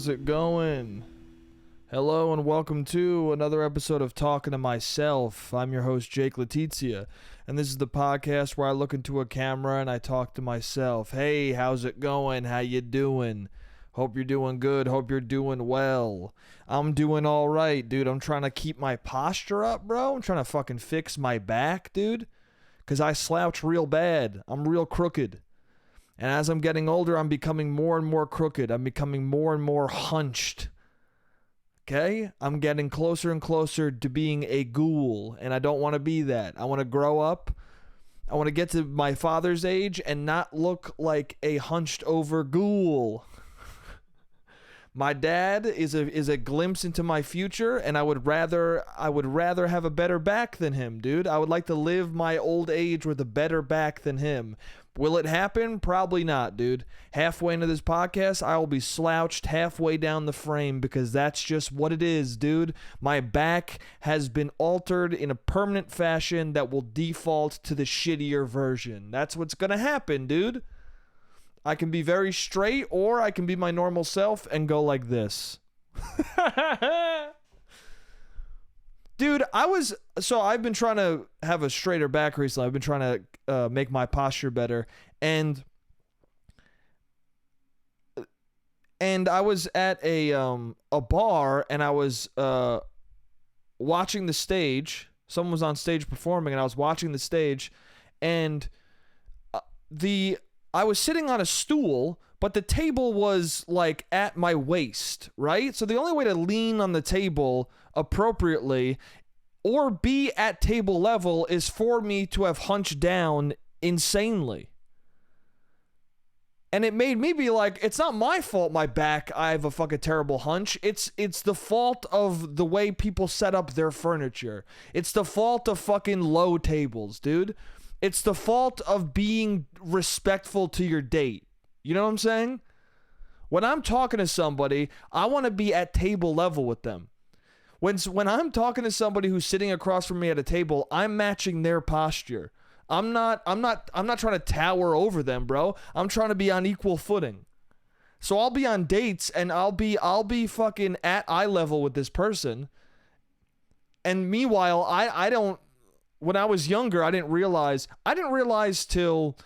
how's it going? Hello and welcome to another episode of Talking to Myself. I'm your host, Jake Letizia, and this is the podcast where I look into a camera and I talk to myself. Hey, how's it going? How you doing? Hope you're doing good. Hope you're doing well. I'm doing all right, dude. I'm trying to keep my posture up, bro. I'm trying to fucking fix my back, dude, because I slouch real bad. I'm real crooked. And as I'm getting older, I'm becoming more and more crooked. I'm becoming more and more hunched. Okay? I'm getting closer and closer to being a ghoul, and I don't want to be that. I want to grow up. I want to get to my father's age and not look like a hunched over ghoul. My dad is a glimpse into my future, and I would rather have a better back than him, dude. I would like to live my old age with a better back than him. Will it happen? Probably not, dude. Halfway into this podcast, I will be slouched halfway down the frame because that's just what it is, dude. My back has been altered in a permanent fashion that will default to the shittier version. That's what's gonna happen, dude. I can be very straight, or I can be my normal self and go like this. Dude, I've been trying to have a straighter back recently. I've been trying to make my posture better. And I was at a bar, and I was watching the stage. Someone was on stage performing, and I was watching the stage, and I was sitting on a stool, but the table was like at my waist, right? So the only way to lean on the table appropriately or be at table level is for me to have hunched down insanely. And it made me be like, it's not my fault my back, I have a fucking terrible hunch. It's the fault of the way people set up their furniture. It's the fault of fucking low tables, dude. It's the fault of being respectful to your date. You know what I'm saying? When I'm talking to somebody, I want to be at table level with them. When I'm talking to somebody who's sitting across from me at a table, I'm matching their posture. I'm not trying to tower over them, bro. I'm trying to be on equal footing. So I'll be on dates and I'll be fucking at eye level with this person. And meanwhile, I don't. When I was younger, I didn't realize till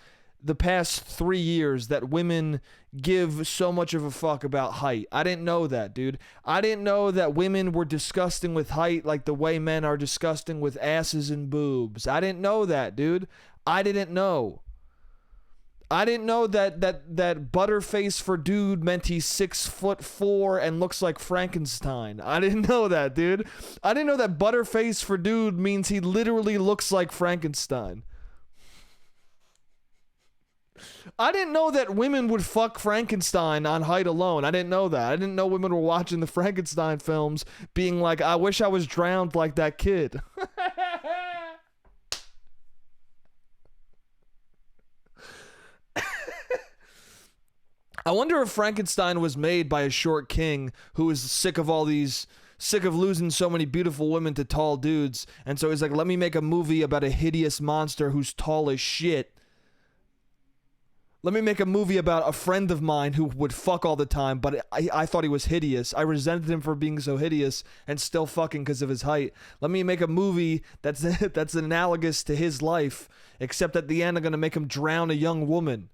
the past 3 years that women give so much of a fuck about height. I didn't know that, dude. I didn't know that women were disgusting with height like the way men are disgusting with asses and boobs. I didn't know that, dude. I didn't know. I didn't know that butterface for dude meant he's 6'4" and looks like Frankenstein. I didn't know that, dude. I didn't know that butterface for dude means he literally looks like Frankenstein. I didn't know that women would fuck Frankenstein on height alone. I didn't know that. I didn't know women were watching the Frankenstein films being like, I wish I was drowned like that kid. I wonder if Frankenstein was made by a short king who was sick of losing so many beautiful women to tall dudes. And so he's like, let me make a movie about a hideous monster who's tall as shit. Let me make a movie about a friend of mine who would fuck all the time, but I thought he was hideous. I resented him for being so hideous and still fucking because of his height. Let me make a movie that's analogous to his life, except at the end I'm going to make him drown a young woman.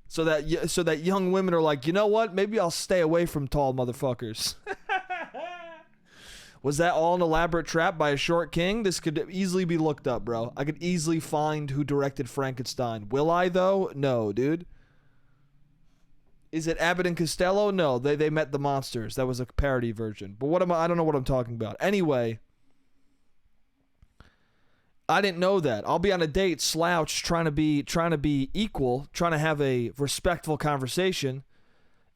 So that young women are like, you know what? Maybe I'll stay away from tall motherfuckers. Was that all an elaborate trap by a short king? This could easily be looked up, bro. I could easily find who directed Frankenstein. Will I, though? No, dude. Is it Abbott and Costello? No, they met the monsters. That was a parody version. But I don't know what I'm talking about. Anyway, I didn't know that. I'll be on a date, slouched, trying to be equal, trying to have a respectful conversation,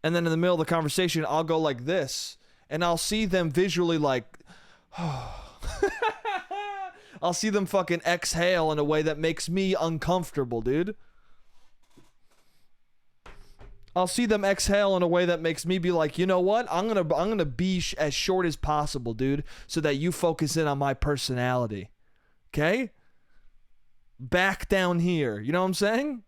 and then in the middle of the conversation, I'll go like this, and I'll see them visually like, I'll see them fucking exhale in a way that makes me uncomfortable, dude. I'll see them exhale in a way that makes me be like, you know what? I'm gonna be as short as possible, dude, so that you focus in on my personality. Okay? Back down here. You know what I'm saying?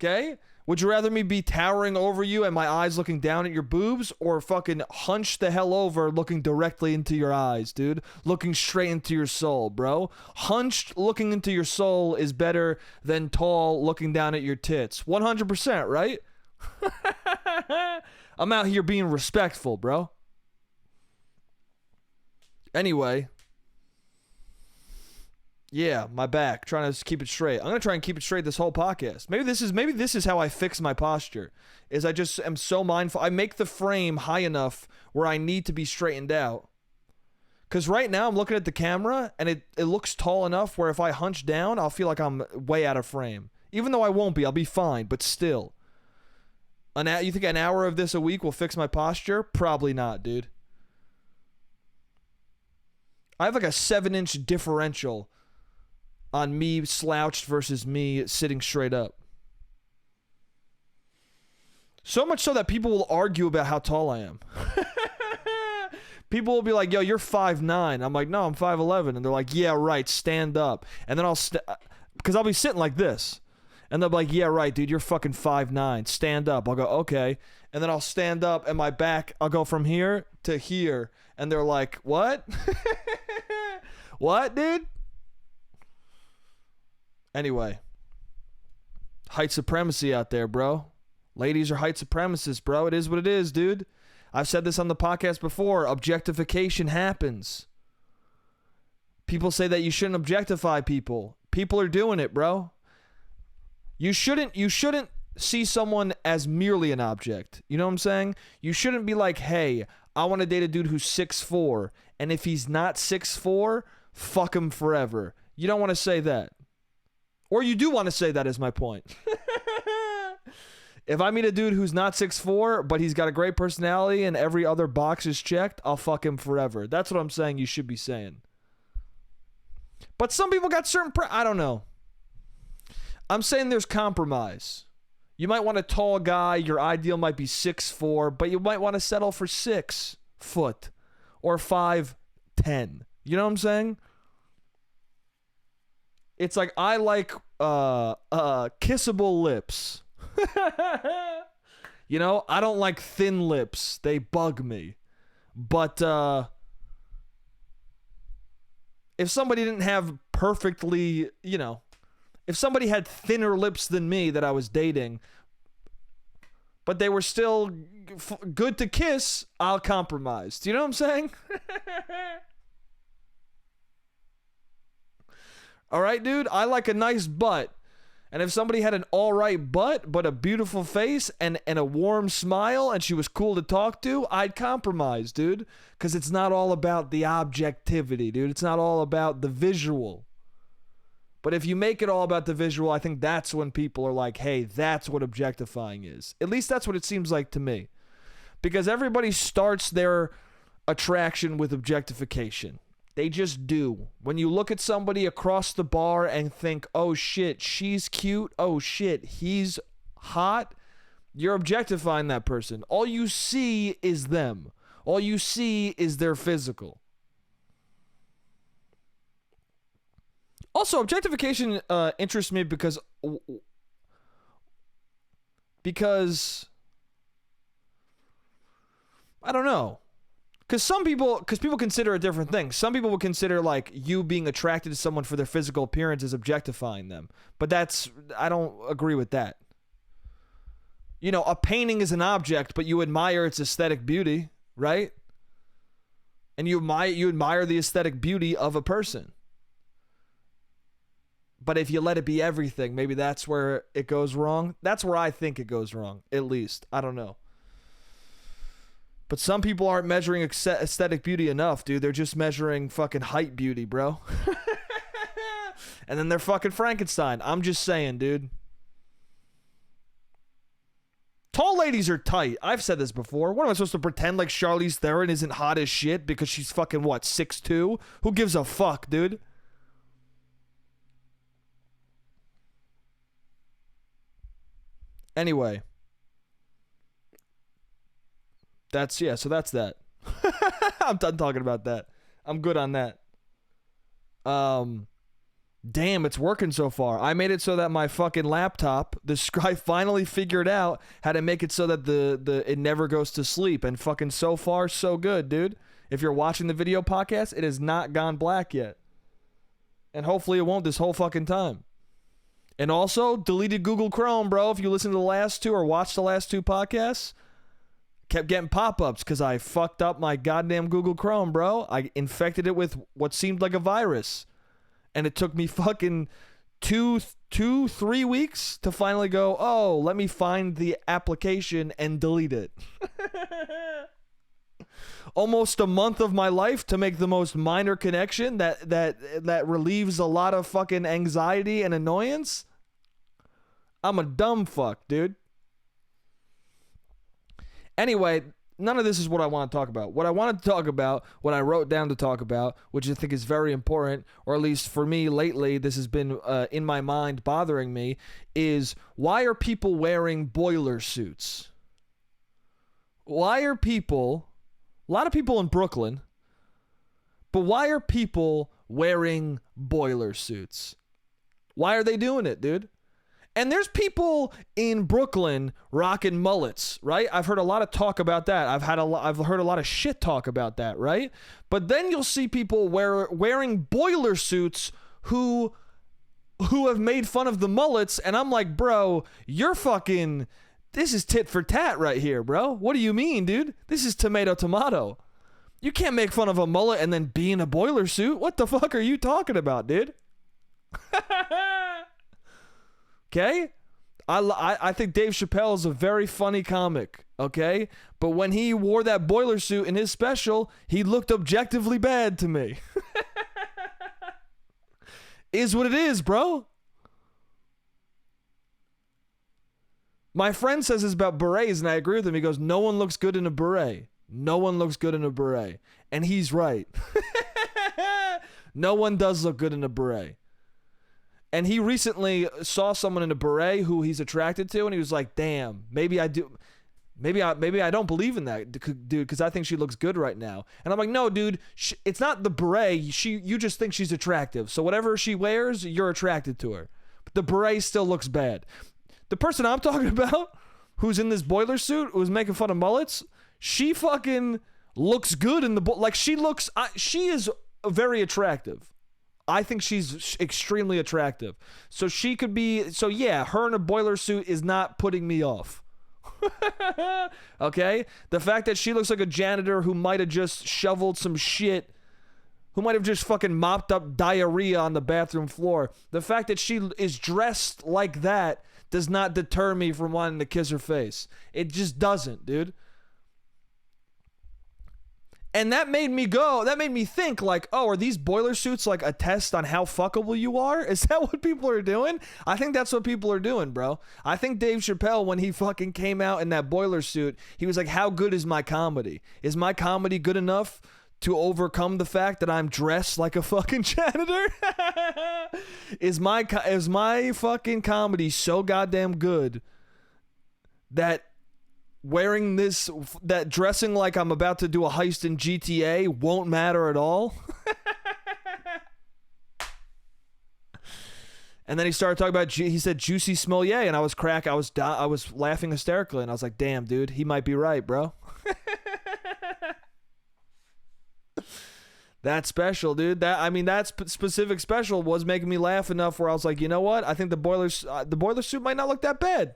Okay? Would you rather me be towering over you and my eyes looking down at your boobs, or fucking hunch the hell over looking directly into your eyes, dude? Looking straight into your soul, bro. Hunched looking into your soul is better than tall looking down at your tits. 100%, right? I'm out here being respectful, bro. Anyway. Yeah, my back, trying to keep it straight. I'm going to try and keep it straight this whole podcast. Maybe this is how I fix my posture. Is I just am so mindful. I make the frame high enough where I need to be straightened out. Cuz right now I'm looking at the camera and it looks tall enough where if I hunch down, I'll feel like I'm way out of frame. Even though I won't be, I'll be fine, but still. You think an hour of this a week will fix my posture? Probably not, dude. I have like a 7-inch differential on me slouched versus me sitting straight up. So much so that people will argue about how tall I am. People will be like, yo, you're 5'9". I'm like, no, I'm 5'11". And they're like, yeah, right, stand up. And then because I'll be sitting like this. And they'll be like, yeah, right, dude, you're fucking 5'9". Stand up. I'll go, okay. And then I'll stand up and my back, I'll go from here to here. And they're like, what? What, dude? Anyway, height supremacy out there, bro. Ladies are height supremacists, bro. It is what it is, dude. I've said this on the podcast before. Objectification happens. People say that you shouldn't objectify people. People are doing it, bro. You shouldn't see someone as merely an object. You know what I'm saying? You shouldn't be like, hey, I want to date a dude who's 6'4", and if he's not 6'4", fuck him forever. You don't want to say that. Or you do want to say that is my point. If I meet a dude who's not 6'4", but he's got a great personality and every other box is checked, I'll fuck him forever. That's what I'm saying you should be saying. But some people got certain... I don't know. I'm saying there's compromise. You might want a tall guy. Your ideal might be 6'4", but you might want to settle for 6 foot or 5'10". You know what I'm saying? It's like I like kissable lips. You know, I don't like thin lips. They bug me. But if somebody didn't have perfectly, you know, if somebody had thinner lips than me that I was dating, but they were still good to kiss, I'll compromise. Do you know what I'm saying? All right, dude, I like a nice butt. And if somebody had an all right butt, but a beautiful face and a warm smile and she was cool to talk to, I'd compromise, dude. Because it's not all about the objectivity, dude. It's not all about the visual. But if you make it all about the visual, I think that's when people are like, hey, that's what objectifying is. At least that's what it seems like to me. Because everybody starts their attraction with objectification. They just do. When you look at somebody across the bar and think, oh shit, she's cute, oh shit, he's hot, you're objectifying that person. All you see is them. All you see is their physical. Also, objectification interests me because I don't know. Because people consider a different thing. Some people would consider like you being attracted to someone for their physical appearance as objectifying them. But I don't agree with that. You know, a painting is an object, but you admire its aesthetic beauty, right? And you admire the aesthetic beauty of a person. But if you let it be everything, maybe that's where it goes wrong. That's where I think it goes wrong, at least. I don't know. But some people aren't measuring aesthetic beauty enough, dude. They're just measuring fucking height beauty, bro. And then they're fucking Frankenstein. I'm just saying, dude. Tall ladies are tight. I've said this before. What am I supposed to pretend like Charlize Theron isn't hot as shit because she's fucking, what, 6'2"? Who gives a fuck, dude? Anyway. So that's that. I'm done talking about that. I'm good on that. Damn, it's working so far. I made it so that my fucking laptop, I finally figured out how to make it so that it never goes to sleep. And fucking so far, so good, dude. If you're watching the video podcast, it has not gone black yet. And hopefully it won't this whole fucking time. And also, deleted Google Chrome, bro. If you listen to the last two or watch the last two podcasts, kept getting pop-ups because I fucked up my goddamn Google Chrome, bro. I infected it with what seemed like a virus. And it took me fucking 3 weeks to finally go, oh, let me find the application and delete it. Almost a month of my life to make the most minor connection that relieves a lot of fucking anxiety and annoyance. I'm a dumb fuck, dude. Anyway, none of this is what I want to talk about. What I wanted to talk about, what I wrote down to talk about, which I think is very important, or at least for me lately, this has been in my mind bothering me, is why are people wearing boiler suits? Why are people, a lot of people in Brooklyn, but why are people wearing boiler suits? Why are they doing it, dude? And there's people in Brooklyn rocking mullets, right? I've heard a lot of talk about that. I've heard a lot of shit talk about that, right? But then you'll see people wearing boiler suits who have made fun of the mullets, and I'm like, bro, you're fucking, this is tit for tat right here, bro. What do you mean, dude? This is tomato. You can't make fun of a mullet and then be in a boiler suit. What the fuck are you talking about, dude? Okay? I think Dave Chappelle is a very funny comic, okay? But when he wore that boiler suit in his special, he looked objectively bad to me. Is what it is, bro. My friend says this about berets, and I agree with him. He goes, no one looks good in a beret. No one looks good in a beret. And he's right. No one does look good in a beret. And he recently saw someone in a beret who he's attracted to, and he was like, damn, maybe I do. Maybe I don't believe in that, dude, because I think she looks good right now. And I'm like, no, dude, it's not the beret. You just think she's attractive. So whatever she wears, you're attracted to her. But the beret still looks bad. The person I'm talking about, who's in this boiler suit, who's making fun of mullets, she fucking looks good in the like she is very attractive. I think she's extremely attractive. So she could be, so yeah, her in a boiler suit is not putting me off. Okay? The fact that she looks like a janitor who might have just shoveled some shit, who might have just fucking mopped up diarrhea on the bathroom floor. The fact that she is dressed like that does not deter me from wanting to kiss her face. It just doesn't, dude. And that made me think like, oh, are these boiler suits like a test on how fuckable you are? Is that what people are doing? I think that's what people are doing, bro. I think Dave Chappelle, when he fucking came out in that boiler suit, he was like, how good is my comedy? Is my comedy good enough to overcome the fact that I'm dressed like a fucking janitor? Is my fucking comedy so goddamn good that wearing that dressing like I'm about to do a heist in GTA won't matter at all? And then he started talking about, he said Juicy Smollier, and I was laughing hysterically, and I was like, damn, dude, he might be right, bro. That special, dude, that specific special was making me laugh enough where I was like, you know what? I think the boiler suit might not look that bad.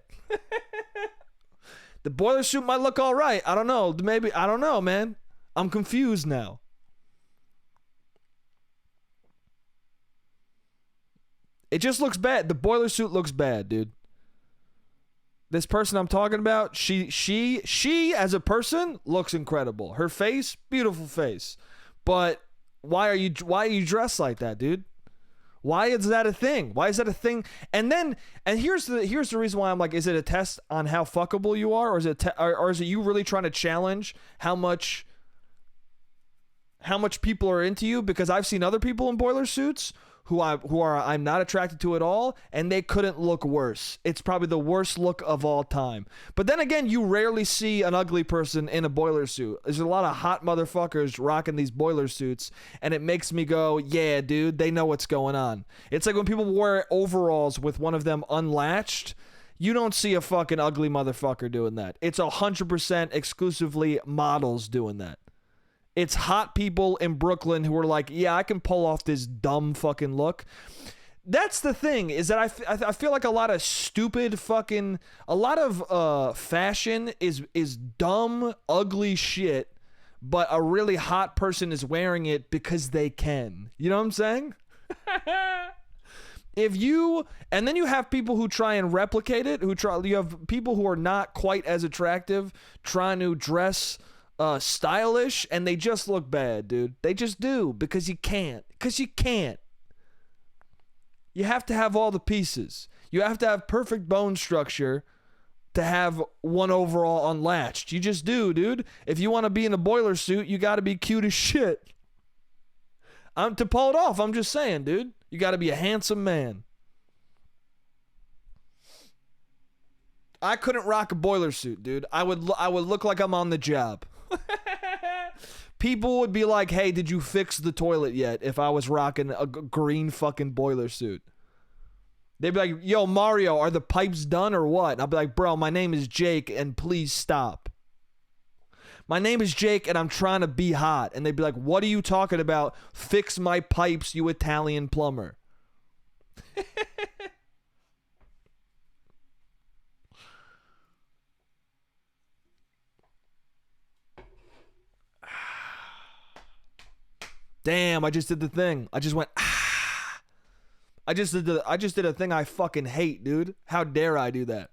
The boiler suit might look all right. I don't know. Maybe, I don't know, man. I'm confused now. It just looks bad. The boiler suit looks bad, dude. This person I'm talking about, she as a person looks incredible. Her face, beautiful face. But why are you dressed like that, dude? Why is that a thing? Why is that a thing? And here's the reason why I'm like, is it a test on how fuckable you are, or is it you really trying to challenge how much people are into you? Because I've seen other people in boiler suits I'm not attracted to at all, and they couldn't look worse. It's probably the worst look of all time. But then again, you rarely see an ugly person in a boiler suit. There's a lot of hot motherfuckers rocking these boiler suits, and it makes me go, yeah, dude, they know what's going on. It's like when people wear overalls with one of them unlatched. You don't see a fucking ugly motherfucker doing that. It's 100% exclusively models doing that. It's hot people in Brooklyn who are like, yeah, I can pull off this dumb fucking look. That's the thing, is that I feel like a lot of stupid fucking, a lot of fashion is dumb, ugly shit, but a really hot person is wearing it because they can. You know what I'm saying? And then you have people who try and replicate it, you have people who are not quite as attractive trying to dress stylish, and they just look bad, dude. They just do, because you can't. You have to have all the pieces. You have to have perfect bone structure to have one overall unlatched. You just do, dude. If you want to be in a boiler suit, you got to be cute as shit. To pull it off, I'm just saying, dude. You got to be a handsome man. I couldn't rock a boiler suit, dude. I would look like I'm on the job. People would be like, hey, did you fix the toilet yet, if I was rocking a green fucking boiler suit? They'd be like, yo, Mario, are the pipes done or what? And I'll be like, bro, my name is Jake, and please stop. My name is Jake, and I'm trying to be hot. And they'd be like, what are you talking about? Fix my pipes, you Italian plumber. Damn, I just did the thing. I just went, ah. I just did a thing I fucking hate, dude. How dare I do that?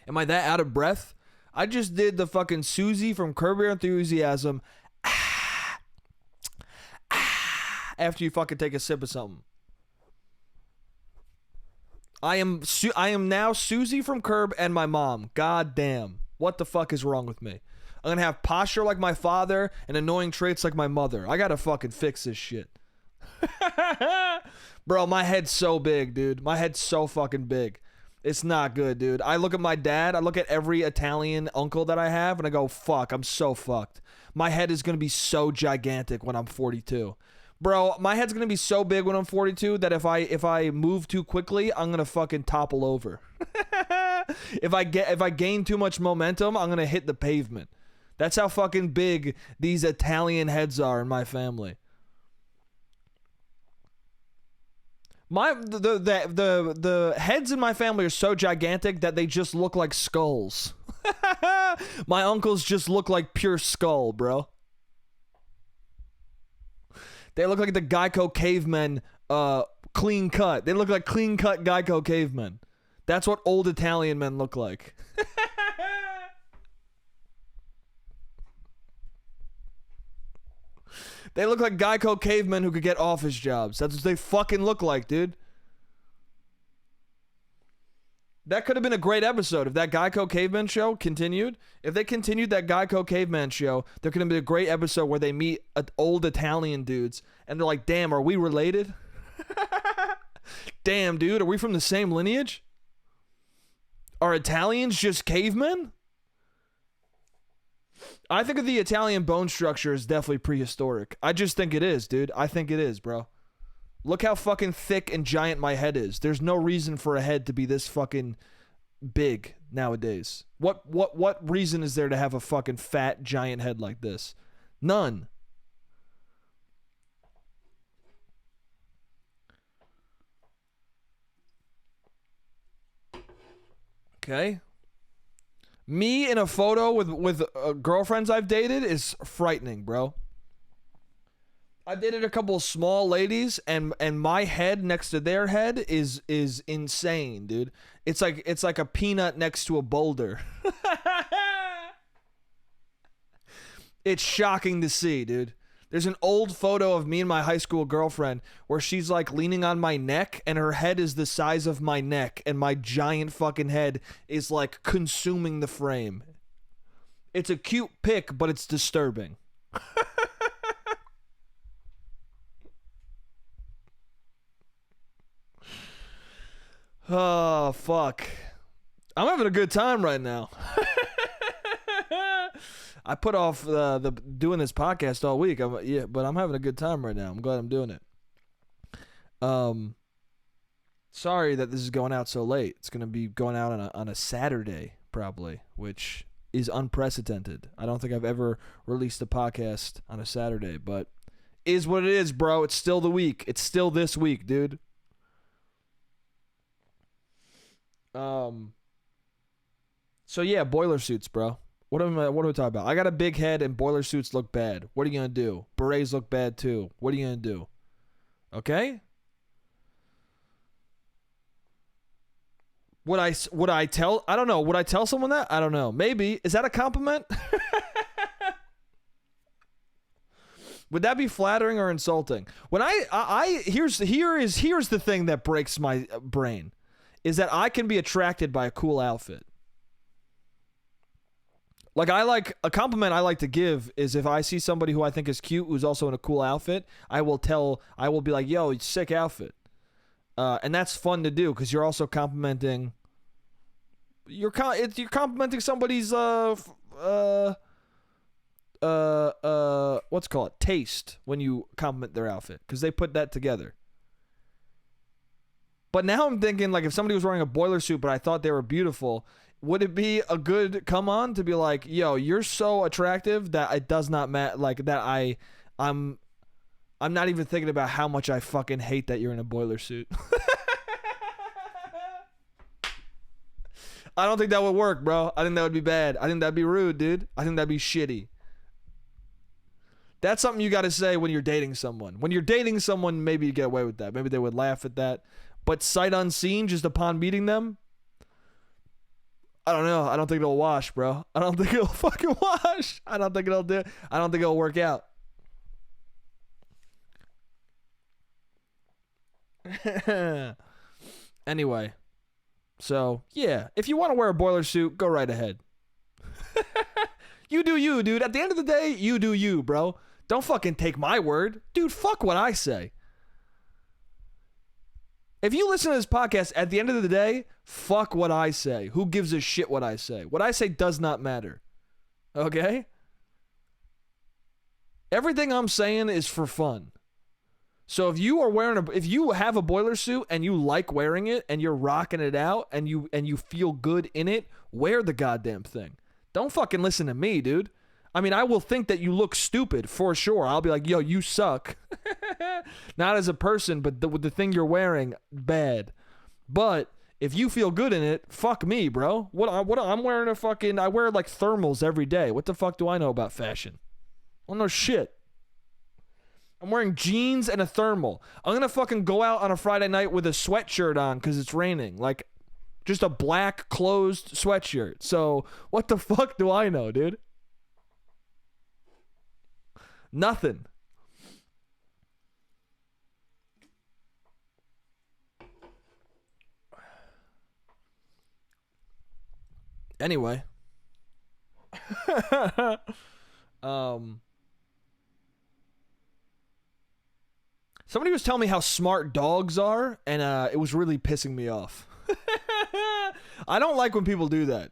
Am I that out of breath? I just did the fucking Susie from Curb Your Enthusiasm. Ah, ah, after you fucking take a sip of something. I am now Susie from Curb and my mom. God damn. What the fuck is wrong with me? I'm gonna have posture like my father and annoying traits like my mother. I gotta fucking fix this shit. Bro, my head's so big, dude. My head's so fucking big. It's not good, dude. I look at my dad, I look at every Italian uncle that I have, and I go, fuck, I'm so fucked. My head is gonna be so gigantic when I'm 42. Bro, my head's gonna be so big when I'm 42 that if I move too quickly, I'm gonna fucking topple over. If I gain too much momentum, I'm gonna hit the pavement. That's how fucking big these Italian heads are in my family. The heads in my family are so gigantic that they just look like skulls. My uncles just look like pure skull, bro. They look like the Geico cavemen, clean cut. They look like clean cut Geico cavemen. That's what old Italian men look like. They look like Geico cavemen who could get office jobs. That's what they fucking look like, dude. That could have been a great episode if that Geico caveman show continued. If they continued that Geico caveman show, there could have been a great episode where they meet old Italian dudes and they're like, damn, are we related? Damn, dude, are we from the same lineage? Are Italians just cavemen? I think of the Italian bone structure as definitely prehistoric. I just think it is, dude. I think it is, bro. Look how fucking thick and giant my head is. There's no reason for a head to be this fucking big nowadays. What reason is there to have a fucking fat giant head like this? None. Okay. Me in a photo with girlfriends I've dated is frightening, bro. I dated a couple of small ladies, and my head next to their head is insane, dude. It's like a peanut next to a boulder. It's shocking to see, dude. There's an old photo of me and my high school girlfriend where she's like leaning on my neck and her head is the size of my neck and my giant fucking head is like consuming the frame. It's a cute pic, but it's disturbing. Oh, fuck. I'm having a good time right now. I put off the doing this podcast all week. But I'm having a good time right now. I'm glad I'm doing it. Sorry that this is going out so late. It's going to be going out on a Saturday probably, which is unprecedented. I don't think I've ever released a podcast on a Saturday, but is what it is, bro. It's still the week. It's still this week, dude. So yeah, boiler suits, bro. What are we talking about? I got a big head and boiler suits look bad. What are you gonna do? Berets look bad too. What are you gonna do? Okay. Would I tell? I don't know. Would I tell someone that? I don't know. Maybe. Is that a compliment? Would that be flattering or insulting? When here's the thing that breaks my brain, is that I can be attracted by a cool outfit. Like a compliment I like to give is if I see somebody who I think is cute who's also in a cool outfit, I will be like, yo, sick outfit. And that's fun to do because you're also complimenting. You're complimenting somebody's what's it called, taste, when you compliment their outfit because they put that together. But now I'm thinking, like, if somebody was wearing a boiler suit but I thought they were beautiful, would it be a good come on to be like, yo, you're so attractive that it does not matter, like that I'm not even thinking about how much I fucking hate that you're in a boiler suit. I don't think that would work, bro. I think that would be bad. I think that'd be rude, dude. I think that'd be shitty. That's something you got to say when you're dating someone. When you're dating someone, maybe you get away with that. Maybe they would laugh at that. But sight unseen, just upon meeting them, I don't know. I don't think it'll wash, bro. I don't think it'll fucking wash. I don't think it'll work out. Anyway, so yeah, if you want to wear a boiler suit, go right ahead. You do you, dude. At the end of the day, you do you, bro. Don't fucking take my word. Dude, fuck what I say. If you listen to this podcast, at the end of the day, fuck what I say. Who gives a shit what I say? What I say does not matter. Okay? Everything I'm saying is for fun. So if you have a boiler suit and you like wearing it and you're rocking it out and you feel good in it, wear the goddamn thing. Don't fucking listen to me, dude. I mean, I will think that you look stupid for sure. I'll be like, yo, you suck. Not as a person, but with the thing you're wearing, bad. But if you feel good in it, fuck me, bro. I'm wearing I wear like thermals every day. What the fuck do I know about fashion? I don't know shit. I'm wearing jeans and a thermal. I'm gonna fucking go out on a Friday night with a sweatshirt on because it's raining. Like, just a black closed sweatshirt. So, what the fuck do I know, dude? Nothing. Anyway. Somebody was telling me how smart dogs are, and it was really pissing me off. I don't like when people do that.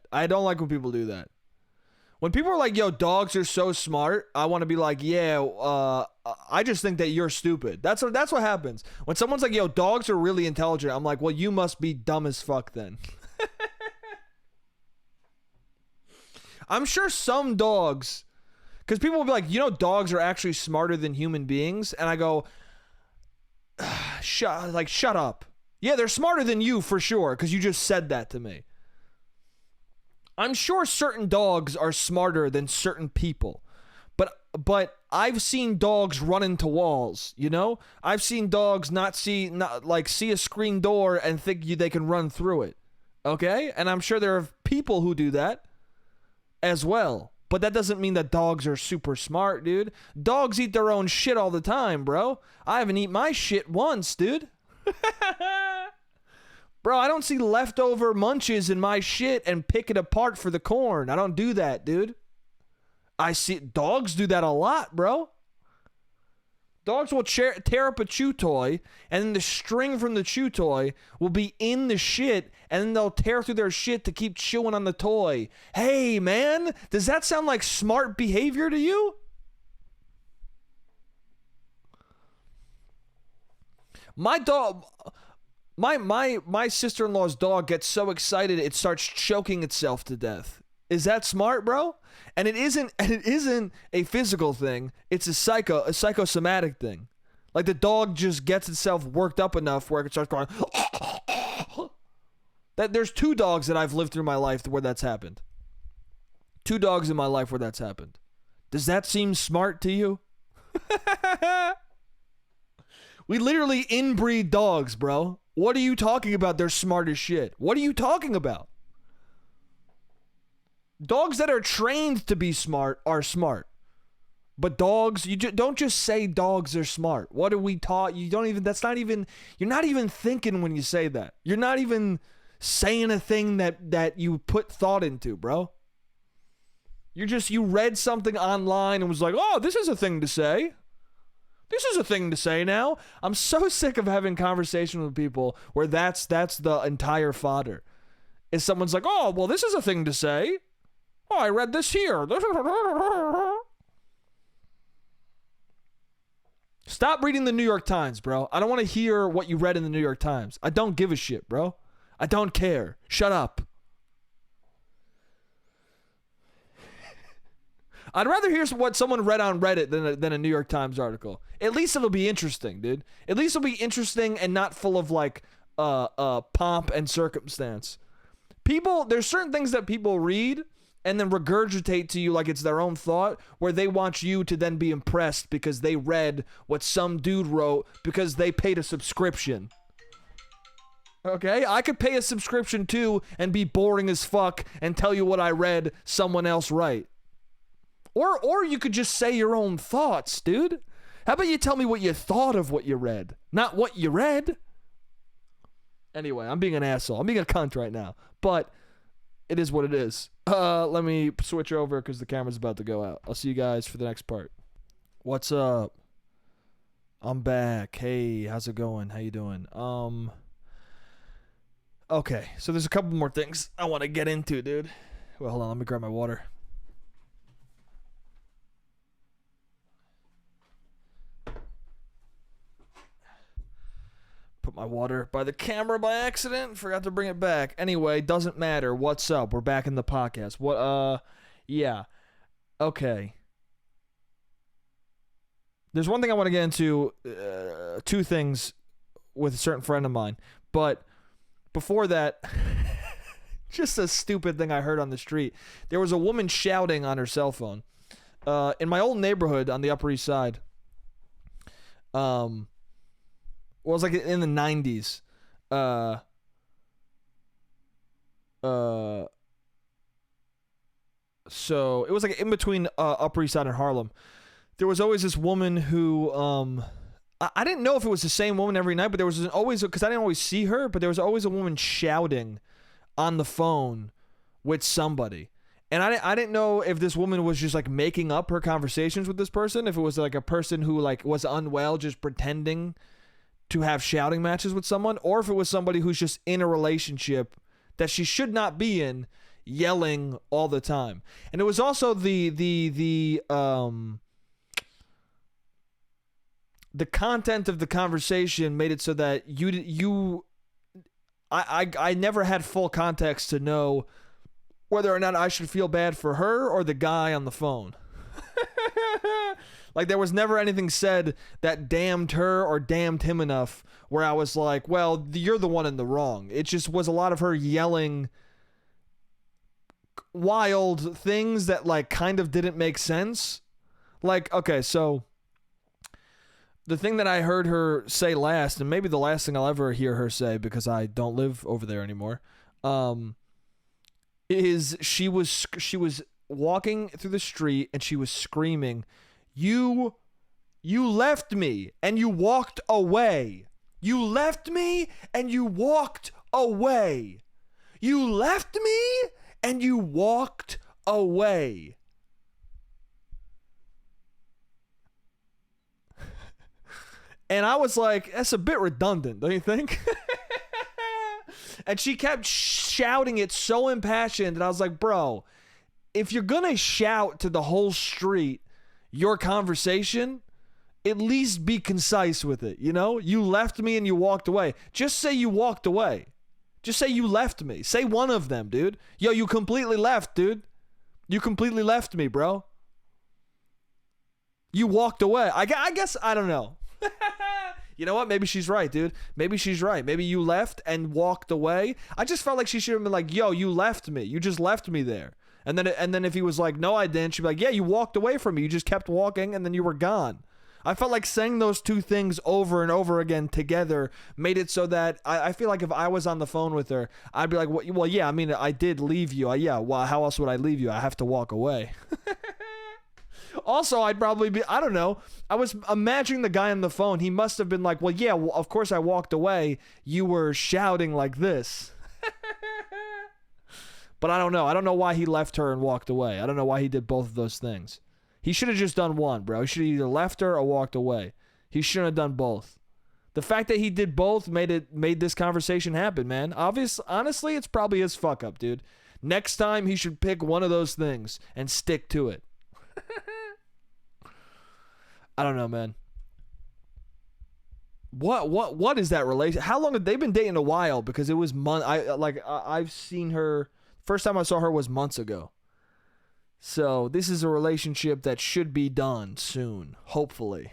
When people are like, yo, dogs are so smart, I want to be like, yeah, I just think that you're stupid. That's what happens. When someone's like, yo, dogs are really intelligent, I'm like, well, you must be dumb as fuck then. I'm sure some dogs, because people will be like, you know, dogs are actually smarter than human beings. And I go, shut up. Yeah, they're smarter than you for sure, because you just said that to me. I'm sure certain dogs are smarter than certain people. But I've seen dogs run into walls, you know? I've seen dogs see a screen door and think they can run through it. Okay? And I'm sure there are people who do that as well. But that doesn't mean that dogs are super smart, dude. Dogs eat their own shit all the time, bro. I haven't eaten my shit once, dude. Bro, I don't see leftover munches in my shit and pick it apart for the corn. I don't do that, dude. I see dogs do that a lot, bro. Dogs will tear up a chew toy, and then the string from the chew toy will be in the shit, and then they'll tear through their shit to keep chewing on the toy. Hey, man, does that sound like smart behavior to you? My dog, my sister-in-law's dog gets so excited it starts choking itself to death. Is that smart, bro? And it isn't a physical thing. It's a psychosomatic thing. Like the dog just gets itself worked up enough where it starts going. There's 2 dogs that I've lived through my life where that's happened. 2 dogs in my life where that's happened. Does that seem smart to you? We literally inbreed dogs, bro. What are you talking about? They're smart as shit. What are you talking about? Dogs that are trained to be smart are smart. But dogs, don't just say dogs are smart. What are we taught? You're not even thinking when you say that. You're not even saying a thing that you put thought into, bro. You read something online and was like, oh, this is a thing to say. This is a thing to say now. I'm so sick of having conversations with people where that's the entire fodder. Is someone's like, oh, well, this is a thing to say. Oh, I read this here. Stop reading the New York Times, bro. I don't want to hear what you read in the New York Times. I don't give a shit, bro. I don't care. Shut up. I'd rather hear what someone read on Reddit than a New York Times article. At least it'll be interesting, dude. At least it'll be interesting and not full of like pomp and circumstance. There's certain things that people read and then regurgitate to you like it's their own thought, where they want you to then be impressed because they read what some dude wrote because they paid a subscription. Okay? I could pay a subscription too and be boring as fuck and tell you what I read someone else write. Or you could just say your own thoughts, dude. How about you tell me what you thought of what you read, not what you read? Anyway, I'm being an asshole. I'm being a cunt right now. But it is what it is. Let me switch over because the camera's about to go out. I'll see you guys for the next part. What's up? I'm back. Hey, how's it going? How you doing? Okay, so there's a couple more things I want to get into, dude. Well, hold on. Let me grab my water. Put my water by the camera by accident. Forgot to bring it back. Anyway, doesn't matter. What's up? We're back in the podcast. What, yeah. Okay. There's one thing I want to get into, 2 things with a certain friend of mine. But before that, just a stupid thing I heard on the street. There was a woman shouting on her cell phone. In my old neighborhood on the Upper East Side, well, it was like in the 90s. So it was like in between Upper East Side and Harlem. There was always this woman who, I didn't know if it was the same woman every night, but there was always, because I didn't always see her, but there was always a woman shouting on the phone with somebody. And I didn't know if this woman was just like making up her conversations with this person, if it was like a person who like was unwell, just pretending to have shouting matches with someone, or if it was somebody who's just in a relationship that she should not be in, yelling all the time. And it was also the content of the conversation made it so that I never had full context to know whether or not I should feel bad for her or the guy on the phone. Like, there was never anything said that damned her or damned him enough where I was like, well, you're the one in the wrong. It just was a lot of her yelling wild things that, like, kind of didn't make sense. Like, okay, so the thing that I heard her say last, and maybe the last thing I'll ever hear her say because I don't live over there anymore, is she was walking through the street and she was screaming, You left me and you walked away. You left me and you walked away. You left me and you walked away. And I was like, that's a bit redundant, don't you think? And she kept shouting it so impassioned. And I was like, bro, if you're going to shout to the whole street your conversation, at least be concise with it, you know? You left me and you walked away. Just say you walked away. Just say you left me. Say one of them, dude. Yo, you completely left, dude. You completely left me, bro. You walked away. I guess, I don't know. You know what? Maybe she's right, dude. Maybe she's right. Maybe you left and walked away. I just felt like she should have been like, yo, you left me. You just left me there. And then if he was like, no, I didn't, she'd be like, yeah, you walked away from me. You just kept walking and then you were gone. I felt like saying those two things over and over again together made it so that I feel like if I was on the phone with her, I'd be like, well, yeah, I mean, I did leave you. Yeah, well, how else would I leave you? I have to walk away. Also, I'd probably be, I don't know. I was imagining the guy on the phone. He must have been like, well, yeah, well, of course I walked away. You were shouting like this. But I don't know. I don't know why he left her and walked away. I don't know why he did both of those things. He should have just done one, bro. He should have either left her or walked away. He shouldn't have done both. The fact that he did both made this conversation happen, man. Honestly, it's probably his fuck up, dude. Next time, he should pick one of those things and stick to it. I don't know, man. What is that relation? How long have they been dating? A while, because it was I've seen her. First time I saw her was months ago. So this is a relationship that should be done soon, hopefully.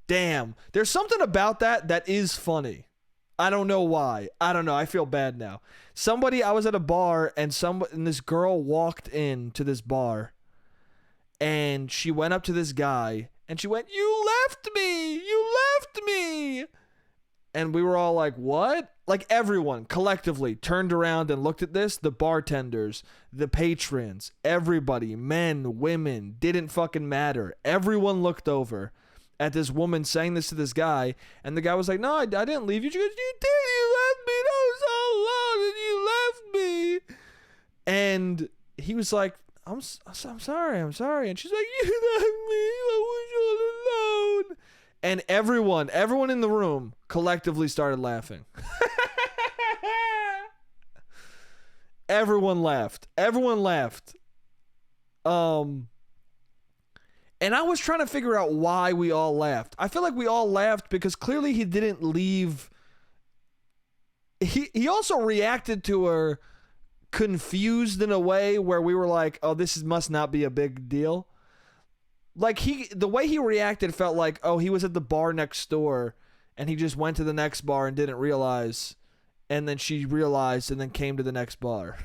Damn, there's something about that is funny. I don't know why. I don't know. I feel bad now. I was at a bar and this girl walked into this bar and she went up to this guy and she went, "You left me! You left me!" And we were all like, what? Like everyone collectively turned around and looked at this. The bartenders, the patrons, everybody, men, women, didn't fucking matter. Everyone looked over at this woman saying this to this guy. And the guy was like, no, I didn't leave you. She goes, you did. You left me. That was so long and you left me. And he was like, I'm sorry. And she's like, you left me. I was all alone. And everyone in the room collectively started laughing. Everyone laughed. And I was trying to figure out why we all laughed. I feel like we all laughed because clearly he didn't leave. He also reacted to her confused in a way where we were like, oh, this must not be a big deal. Like the way he reacted felt like, oh, he was at the bar next door and he just went to the next bar and didn't realize. And then she realized and then came to the next bar.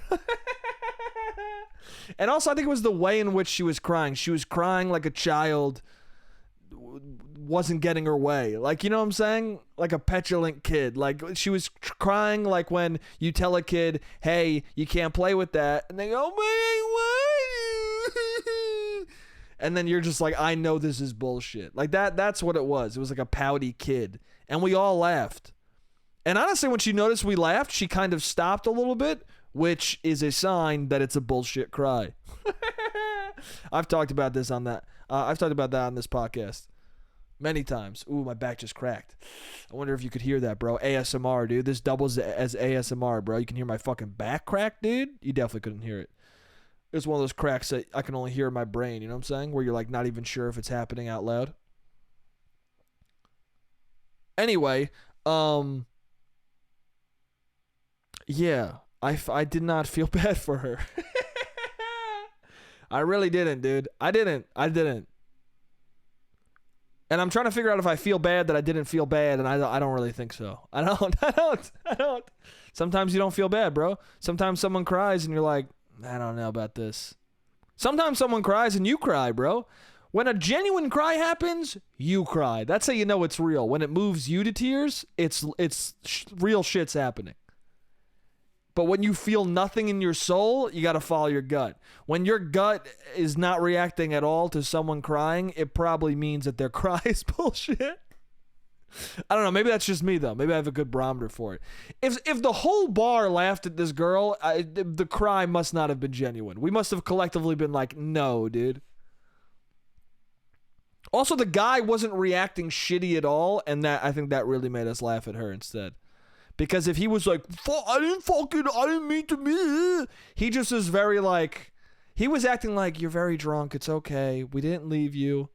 And also I think it was the way in which she was crying. She was crying like a child wasn't getting her way. Like, you know what I'm saying? Like a petulant kid. Like she was crying like when you tell a kid, hey, you can't play with that. And they go, but I want you. And then you're just like, I know this is bullshit. Like that's what it was. It was like a pouty kid. And we all laughed. And honestly, when she noticed we laughed, she kind of stopped a little bit, which is a sign that it's a bullshit cry. I've talked about this on that. I've talked about that on this podcast many times. Ooh, my back just cracked. I wonder if you could hear that, bro. ASMR, dude. This doubles as ASMR, bro. You can hear my fucking back crack, dude. You definitely couldn't hear it. It's one of those cracks that I can only hear in my brain, you know what I'm saying? Where you're like not even sure if it's happening out loud. Anyway, yeah, I did not feel bad for her. I really didn't, dude. I didn't. And I'm trying to figure out if I feel bad that I didn't feel bad, and I don't really think so. I don't. Sometimes you don't feel bad, bro. Sometimes someone cries and you're like, I don't know about this. Sometimes someone cries and you cry, bro. When a genuine cry happens, you cry. That's how you know it's real. When it moves you to tears, it's real shit's happening. But when you feel nothing in your soul, you got to follow your gut. When your gut is not reacting at all to someone crying, it probably means that their cry is bullshit. I don't know. Maybe that's just me, though. Maybe I have a good barometer for it. If the whole bar laughed at this girl, the cry must not have been genuine. We must have collectively been like, no, dude. Also, the guy wasn't reacting shitty at all, and I think that really made us laugh at her instead. Because if he was like, I didn't mean to me, he just is very like, he was acting like, you're very drunk, it's okay, we didn't leave you.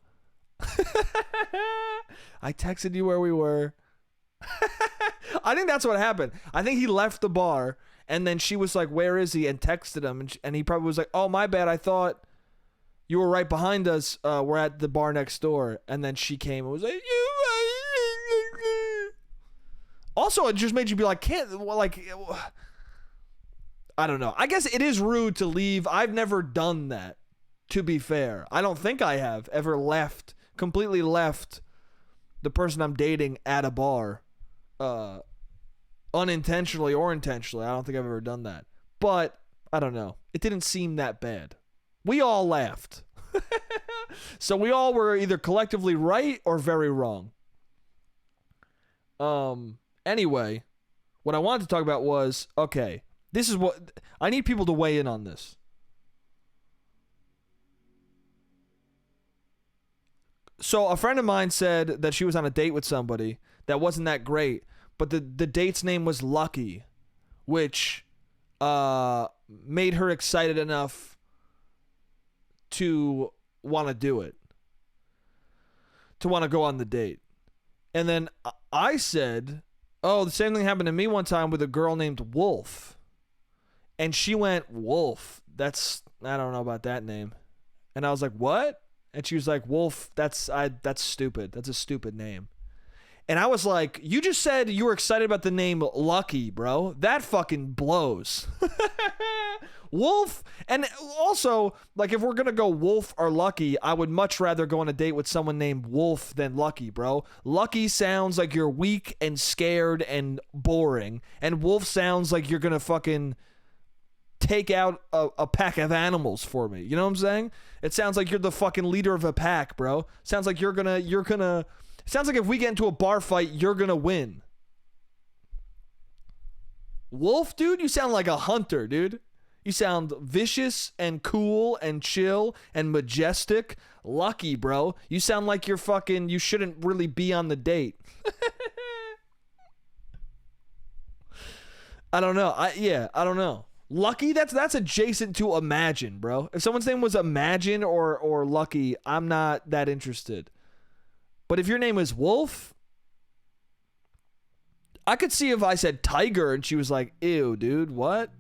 I texted you where we were. I think that's what happened. I think he left the bar, and then she was like, where is he? And texted him, and he probably was like, oh, my bad, I thought you were right behind us. We're at the bar next door. And then she came and was like, also, it just made you be like, I don't know. I guess it is rude to leave. I've never done that, to be fair. I don't think I have ever completely left the person I'm dating at a bar, unintentionally or intentionally. I don't think I've ever done that. But, I don't know. It didn't seem that bad. We all laughed. So we all were either collectively right or very wrong. Anyway, what I wanted to talk about was, okay, this is what I need people to weigh in on this. So a friend of mine said that she was on a date with somebody that wasn't that great, but the date's name was Lucky, which made her excited enough to want to do it, to want to go on the date. And then I said, oh, the same thing happened to me one time with a girl named Wolf. And she went, Wolf? I don't know about that name. And I was like, what? And she was like, Wolf, that's stupid. That's a stupid name. And I was like, you just said you were excited about the name Lucky, bro. That fucking blows. Wolf, and also, like, if we're gonna go Wolf or Lucky, I would much rather go on a date with someone named Wolf than Lucky, bro. Lucky sounds like you're weak and scared and boring, and Wolf sounds like you're gonna fucking take out a pack of animals for me. You know what I'm saying? It sounds like you're the fucking leader of a pack, bro. Sounds like you're gonna sounds like if we get into a bar fight, you're gonna win. Wolf, dude, you sound like a hunter, dude. You sound vicious and cool and chill and majestic. Lucky, bro. You sound like you shouldn't really be on the date. I don't know. I don't know. Lucky, that's adjacent to Imagine, bro. If someone's name was Imagine or Lucky, I'm not that interested. But if your name is Wolf, I could see if I said Tiger and she was like, ew, dude, what?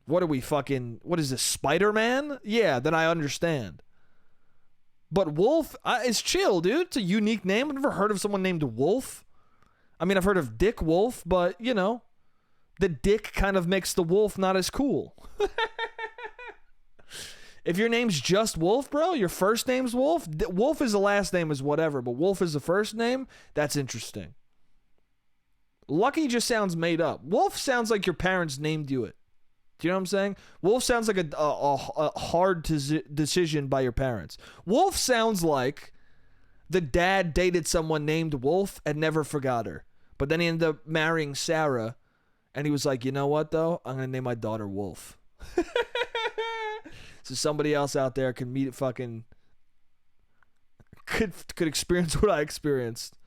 What are we what is this, Spider-Man? Yeah, then I understand. But Wolf is chill, dude. It's a unique name. I've never heard of someone named Wolf. I mean, I've heard of Dick Wolf, but, you know, the dick kind of makes the wolf not as cool. If your name's just Wolf, bro, your first name's Wolf. Wolf is the last name is whatever, but Wolf is the first name. That's interesting. Lucky just sounds made up. Wolf sounds like your parents named you it. Do you know what I'm saying? Wolf sounds like a hard decision by your parents. Wolf sounds like the dad dated someone named Wolf and never forgot her. But then he ended up marrying Sarah, and he was like, you know what, though? I'm going to name my daughter Wolf. So somebody else out there can could experience what I experienced.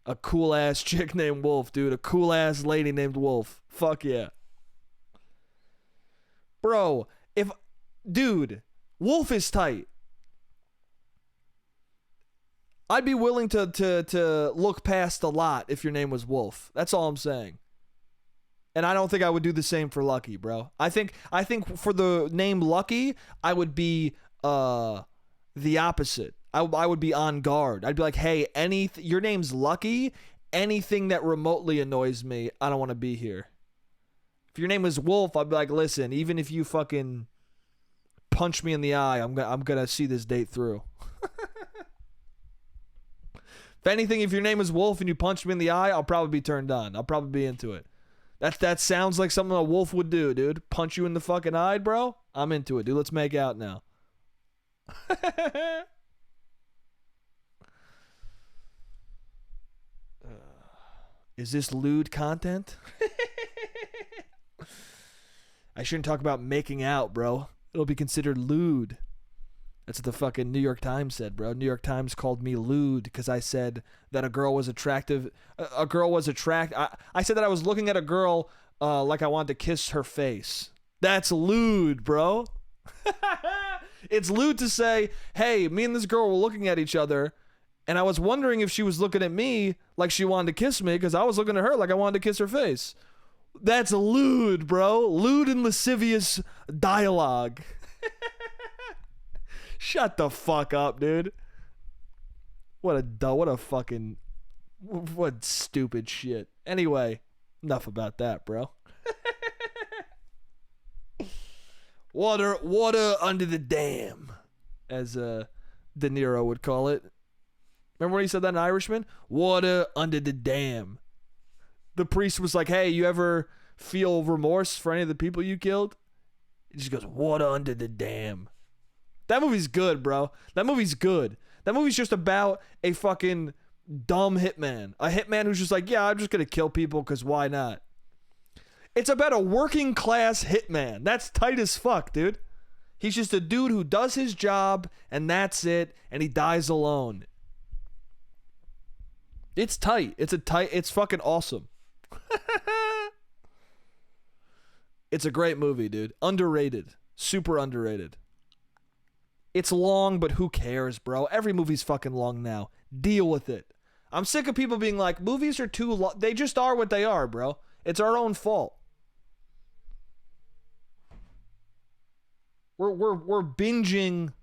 A cool-ass chick named Wolf, dude. A cool-ass lady named Wolf. Fuck yeah. Bro, Wolf is tight. I'd be willing to look past a lot if your name was Wolf. That's all I'm saying. And I don't think I would do the same for Lucky, bro. I think for the name Lucky, I would be the opposite. I would be on guard. I'd be like, hey, your name's Lucky. Anything that remotely annoys me, I don't want to be here. If your name was Wolf, I'd be like, listen, even if you fucking punch me in the eye, I'm gonna see this date through. If anything, if your name is Wolf and you punch me in the eye, I'll probably be turned on. I'll probably be into it. That sounds like something a wolf would do, dude. Punch you in the fucking eye, bro? I'm into it, dude. Let's make out now. Is this lewd content? I shouldn't talk about making out, bro. It'll be considered lewd. That's what the fucking New York Times said, bro. New York Times called me lewd because I said that a girl was attractive. A girl was I said that I was looking at a girl like I wanted to kiss her face. That's lewd, bro. It's lewd to say, hey, me and this girl were looking at each other, and I was wondering if she was looking at me like she wanted to kiss me because I was looking at her like I wanted to kiss her face. That's lewd, bro. Lewd and lascivious dialogue. Shut the fuck up, dude. What stupid shit. Anyway, enough about that, bro. Water under the dam, as De Niro would call it. Remember when he said that in Irishman? Water under the dam. The priest was like, hey, you ever feel remorse for any of the people you killed? He just goes, water under the dam. That movie's good, bro. That movie's good. That movie's just about a fucking dumb hitman. A hitman who's just like, yeah, I'm just going to kill people because why not? It's about a working class hitman. That's tight as fuck, dude. He's just a dude who does his job and that's it, and he dies alone. It's tight. It's fucking awesome. It's a great movie, dude. Underrated. Super underrated. It's long, but who cares, bro? Every movie's fucking long now. Deal with it. I'm sick of people being like, movies are too long. They just are what they are, bro. It's our own fault. We're binging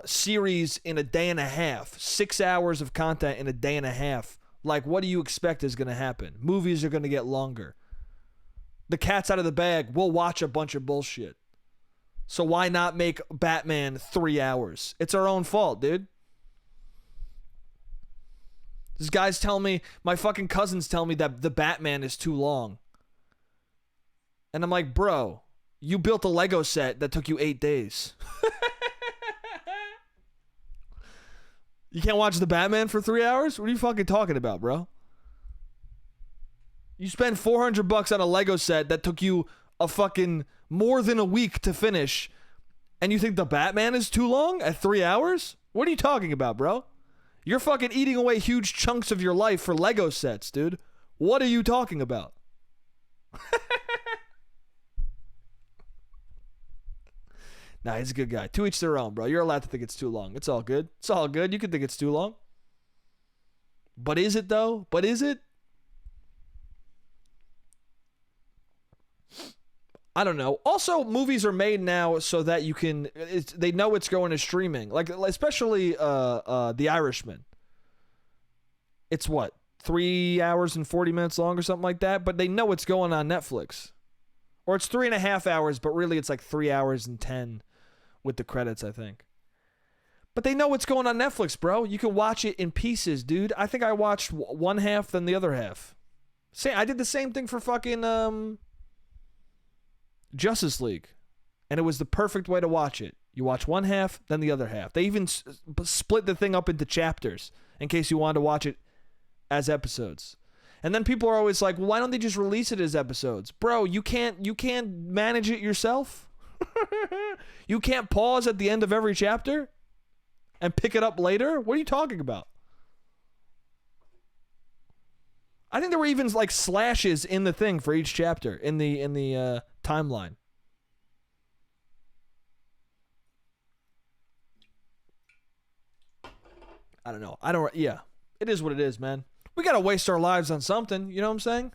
series in a day and a half. 6 hours of content in a day and a half. Like, what do you expect is going to happen? Movies are going to get longer. The cat's out of the bag. We'll watch a bunch of bullshit. So why not make Batman 3 hours? It's our own fault, dude. These guys tell me, my fucking cousins tell me that the Batman is too long. And I'm like, bro, you built a Lego set that took you 8 days. You can't watch the Batman for 3 hours? What are you fucking talking about, bro? You spend $400 on a Lego set that took you a fucking more than a week to finish, and you think the Batman is too long at 3 hours? What are you talking about, bro? You're fucking eating away huge chunks of your life for Lego sets, dude. What are you talking about? Nah, he's a good guy. To each their own, bro. You're allowed to think it's too long. It's all good. It's all good. You can think it's too long. But is it, though? But is it? I don't know. Also, movies are made now so that you can... they know it's going to streaming. Like, especially The Irishman. It's what? 3 hours and 40 minutes long or something like that? But they know it's going on Netflix. Or it's 3.5 hours, but really it's like 3 hours and 10 with the credits, I think. But they know what's going on Netflix, bro. You can watch it in pieces, dude. I think I watched one half, then the other half. I did the same thing for fucking Justice League. And it was the perfect way to watch it. You watch one half, then the other half. They even split the thing up into chapters in case you wanted to watch it as episodes. And then people are always like, well, why don't they just release it as episodes? Bro, you can't manage it yourself? You can't pause at the end of every chapter and pick it up later? What are you talking about? I think there were even like slashes in the thing for each chapter in the timeline. I don't know. Yeah. It is what it is, man. We got to waste our lives on something, you know what I'm saying?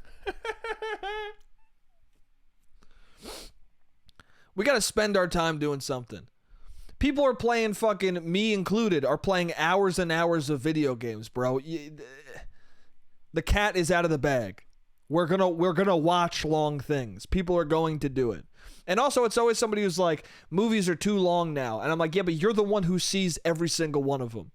We got to spend our time doing something. People are playing fucking, me included, are playing hours and hours of video games, bro. The cat is out of the bag. We're gonna watch long things. People are going to do it. And also, it's always somebody who's like, movies are too long now. And I'm like, yeah, but you're the one who sees every single one of them.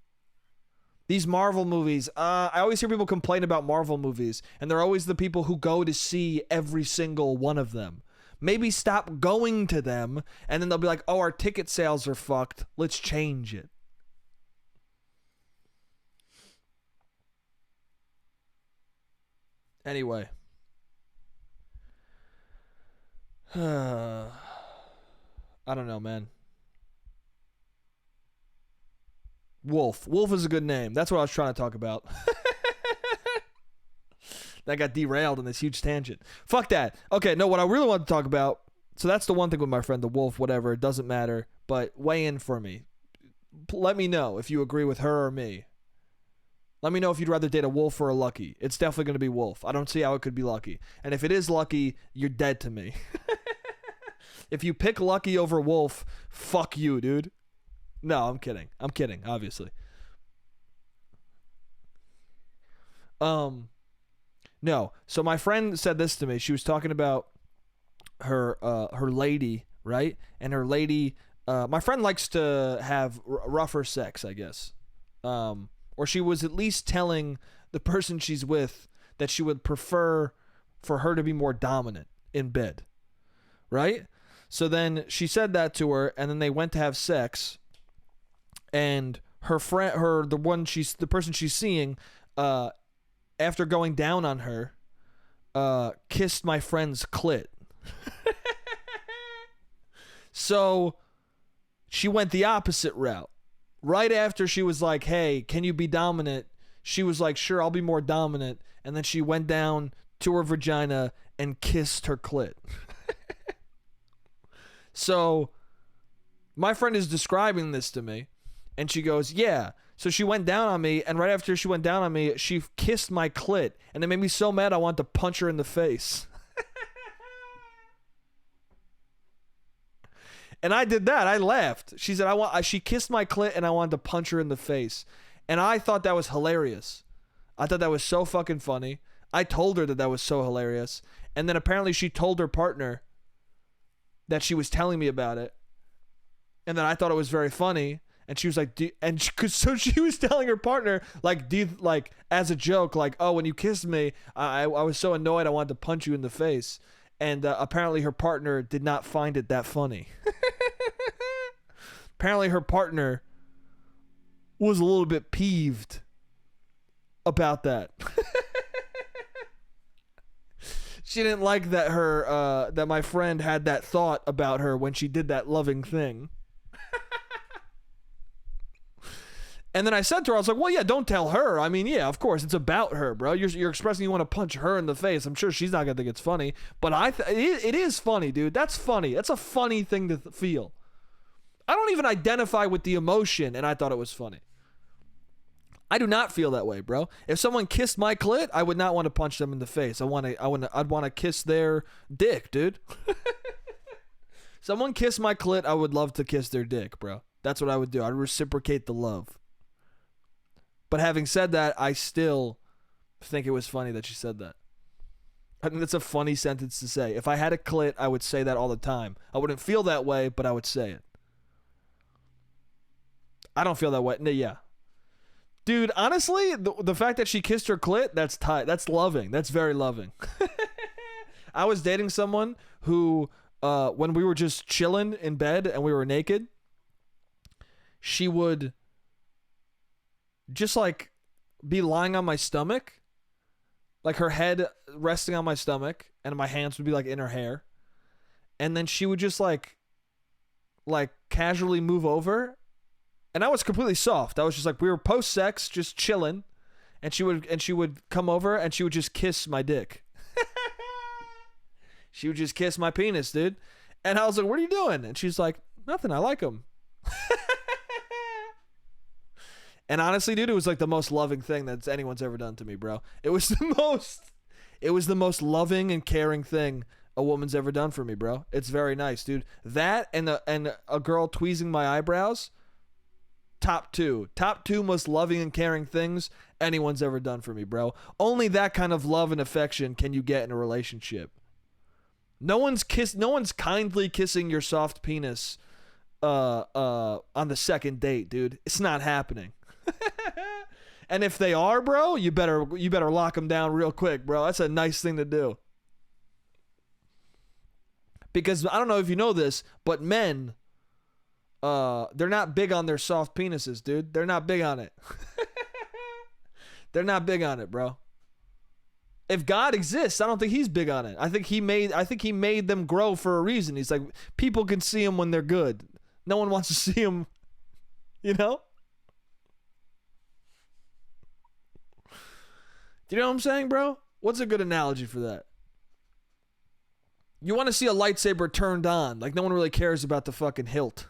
These Marvel movies, I always hear people complain about Marvel movies, and they're always the people who go to see every single one of them. Maybe stop going to them, and then they'll be like, oh, our ticket sales are fucked. Let's change it. Anyway. I don't know, man. Wolf. Wolf is a good name. That's what I was trying to talk about. That got derailed in this huge tangent. Fuck that. Okay, no, what I really want to talk about, so that's the one thing with my friend, the wolf, whatever, it doesn't matter, but weigh in for me. Let me know if you agree with her or me. Let me know if you'd rather date a wolf or a Lucky. It's definitely going to be wolf. I don't see how it could be Lucky. And if it is Lucky, you're dead to me. If you pick Lucky over wolf, fuck you, dude. No, I'm kidding. I'm kidding, obviously. No. So my friend said this to me. She was talking about her lady, right? And her lady, my friend likes to have rougher sex, I guess. Or she was at least telling the person she's with that she would prefer for her to be more dominant in bed, right? So then she said that to her, and then they went to have sex, and her friend, the person she's seeing, after going down on her, kissed my friend's clit. So she went the opposite route. Right after she was like, hey, can you be dominant? She was like, sure, I'll be more dominant. And then she went down to her vagina and kissed her clit. So my friend is describing this to me, and she goes, yeah. So she went down on me, and right after she went down on me, she kissed my clit, and it made me so mad I wanted to punch her in the face. And I did that. I laughed. She said, she kissed my clit, and I wanted to punch her in the face. And I thought that was hilarious. I thought that was so fucking funny. I told her that was so hilarious. And then apparently she told her partner that she was telling me about it. And then I thought it was very funny. And she was like, so she was telling her partner, like, as a joke, like, oh, when you kissed me, I was so annoyed I wanted to punch you in the face. And apparently her partner did not find it that funny. Apparently her partner was a little bit peeved about that. She didn't like that that my friend had that thought about her when she did that loving thing. And then I said to her, I was like, well, yeah, don't tell her. I mean, yeah, of course, it's about her, bro. You're expressing you want to punch her in the face. I'm sure she's not going to think it's funny. But it is funny, dude. That's funny. That's a funny thing to feel. I don't even identify with the emotion, and I thought it was funny. I do not feel that way, bro. If someone kissed my clit, I would not want to punch them in the face. I'd want to kiss their dick, dude. Someone kissed my clit, I would love to kiss their dick, bro. That's what I would do. I'd reciprocate the love. But having said that, I still think it was funny that she said that. I think that's a funny sentence to say. If I had a clit, I would say that all the time. I wouldn't feel that way, but I would say it. I don't feel that way. No, yeah. Dude, honestly, the fact that she kissed her clit, that's tight. That's loving. That's very loving. I was dating someone who, when we were just chilling in bed and we were naked, she would just like be lying on my stomach, like her head resting on my stomach, and my hands would be like in her hair, and then she would just like casually move over, and I was completely soft. I was just like, we were post sex just chilling, and she would come over and she would just kiss my dick. She would just kiss my penis, dude. And I was like, what are you doing? And she's like, nothing, I like him. And honestly, dude, it was like the most loving thing that anyone's ever done to me, bro. It was the most loving and caring thing a woman's ever done for me, bro. It's very nice, dude. That and a girl tweezing my eyebrows, top two most loving and caring things anyone's ever done for me, bro. Only that kind of love and affection can you get in a relationship. No one's kindly kissing your soft penis on the second date, dude. It's not happening. And if they are, bro, you better lock them down real quick, bro. That's a nice thing to do. Because I don't know if you know this, but men, they're not big on their soft penises, dude. They're not big on it. They're not big on it, bro. If God exists, I don't think he's big on it. I think he made them grow for a reason. He's like, people can see them when they're good. No one wants to see them, you know? Do you know what I'm saying, bro? What's a good analogy for that? You want to see a lightsaber turned on. Like, no one really cares about the fucking hilt.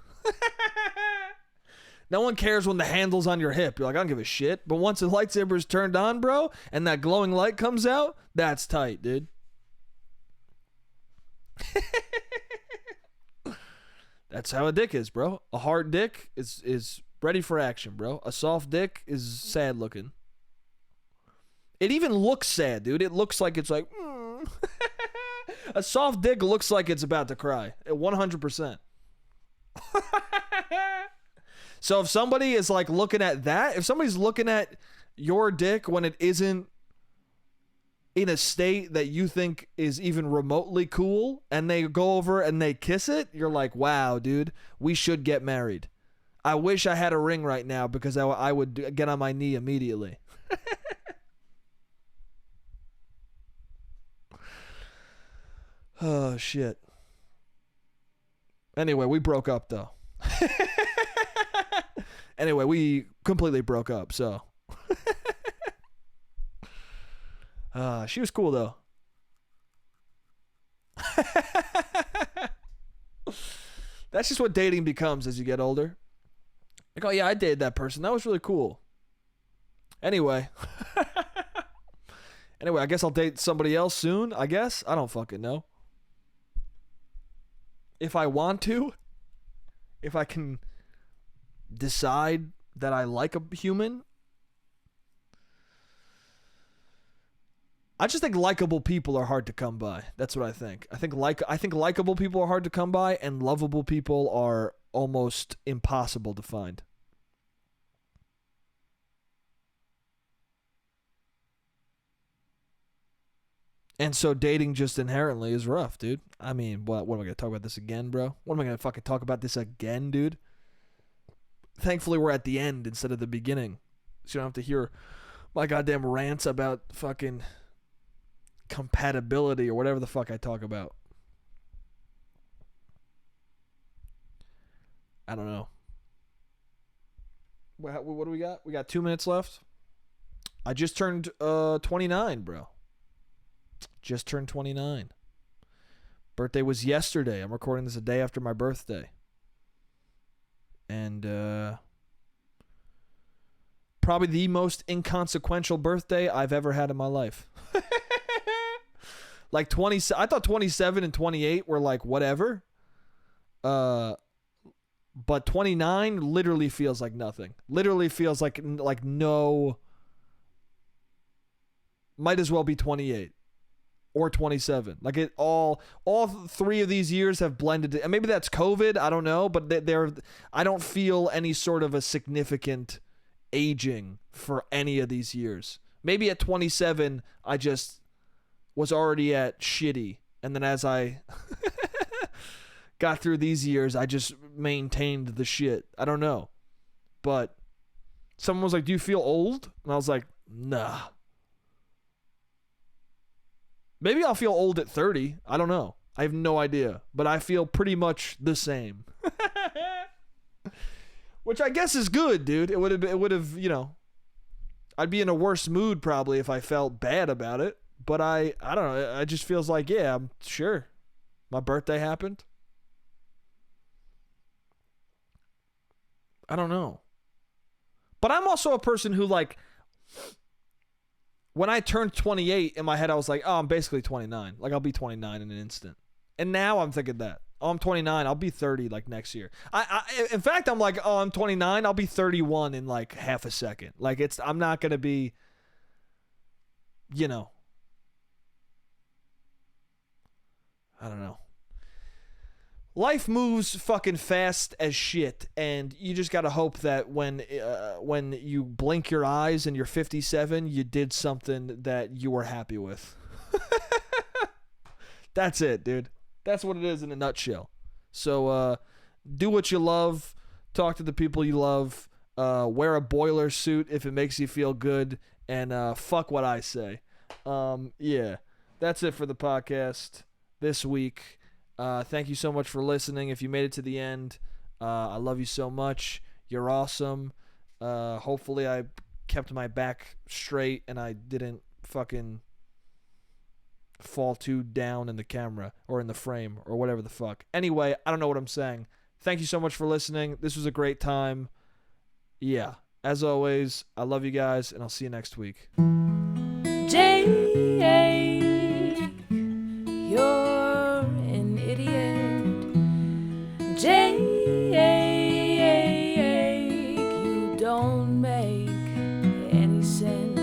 No one cares when the handle's on your hip. You're like, I don't give a shit. But once the lightsaber is turned on, bro, and that glowing light comes out, that's tight, dude. That's how a dick is, bro. A hard dick is ready for action, bro. A soft dick is sad looking. It even looks sad, dude. It looks like it's like, A soft dick looks like it's about to cry. 100%. So if somebody is like looking at that, if somebody's looking at your dick when it isn't in a state that you think is even remotely cool, and they go over and they kiss it, you're like, wow, dude, we should get married. I wish I had a ring right now because I would get on my knee immediately. Oh, shit. Anyway, we broke up, though. Anyway, we completely broke up, so. She was cool, though. That's just what dating becomes as you get older. Like, oh, yeah, I dated that person. That was really cool. Anyway. Anyway, I guess I'll date somebody else soon, I guess. I don't fucking know. If I want to, if I can decide that I like a human, I just think likable people are hard to come by. That's what I think. I think likable people are hard to come by, and lovable people are almost impossible to find. And so dating just inherently is rough, dude. I mean, what am I going to talk about this again, bro? What am I going to fucking talk about this again, dude? Thankfully, we're at the end instead of the beginning. So you don't have to hear my goddamn rants about fucking compatibility or whatever the fuck I talk about. I don't know. What do we got? We got 2 minutes left. I just turned 29, bro. Just turned 29. Birthday was yesterday. I'm recording this a day after my birthday. And probably the most inconsequential birthday I've ever had in my life. Like I thought 27 and 28 were like whatever. But 29 literally feels like nothing. Literally feels like no. Might as well be 28. Or 27. Like it all 3 of these years have blended. And maybe that's COVID. I don't know. But I don't feel any sort of a significant aging for any of these years. Maybe at 27, I just was already at shitty. And then as I got through these years, I just maintained the shit. I don't know. But someone was like, do you feel old? And I was like, nah. Maybe I'll feel old at 30. I don't know. I have no idea. But I feel pretty much the same. Which I guess is good, dude. It would have, you know, I'd be in a worse mood probably if I felt bad about it. But I don't know. It just feels like, yeah, I'm sure. My birthday happened. I don't know. But I'm also a person who, like, when I turned 28, in my head, I was like, oh, I'm basically 29. Like, I'll be 29 in an instant. And now I'm thinking that. Oh, I'm 29. I'll be 30, like, next year. In fact, I'm like, oh, I'm 29. I'll be 31 in, like, half a second. Like, I'm not going to be, you know. I don't know. Life moves fucking fast as shit, and you just gotta hope that when you blink your eyes and you're 57, you did something that you were happy with. That's it, dude. That's what it is in a nutshell. So do what you love, talk to the people you love, wear a boiler suit if it makes you feel good, and fuck what I say. Yeah, that's it for the podcast this week. Thank you so much for listening. If you made it to the end, I love you so much. You're awesome. Hopefully I kept my back straight and I didn't fucking fall too down in the camera or in the frame or whatever the fuck. Anyway, I don't know what I'm saying. Thank you so much for listening. This was a great time. Yeah, as always, I love you guys, and I'll see you next week. Jake, you're an idiot. Jake, you don't make any sense.